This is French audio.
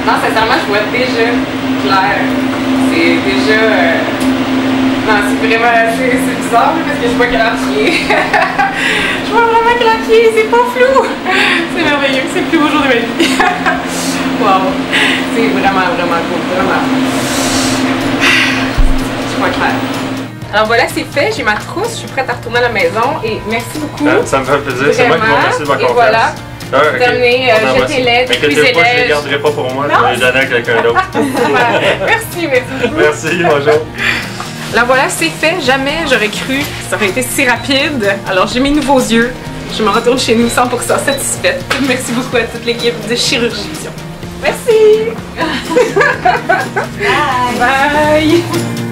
Non, sincèrement, je vois déjà clair. C'est déjà... Non, c'est vraiment... C'est bizarre parce que je vois que la pied. Je vois vraiment que la pied, c'est pas flou. C'est merveilleux, c'est le plus beau jour de ma vie. Wow. C'est vraiment, vraiment cool. Vraiment. Je vois clair. Alors voilà, c'est fait, j'ai ma trousse, je suis prête à retourner à la maison et merci beaucoup. Ça me fait plaisir, c'est moi qui vous remercie de ma confiance. Et voilà, terminé, jetez-les, inquiétez pas, je les garderai pas pour moi, je vais les donner à quelqu'un d'autre. Merci beaucoup. Merci, bonjour. Alors voilà, c'est fait, jamais j'aurais cru que ça aurait été si rapide. Alors j'ai mes nouveaux yeux, je me retourne chez nous 100% satisfaite. Merci beaucoup à toute l'équipe de Chirurgie Vision. Merci. Bye. Bye.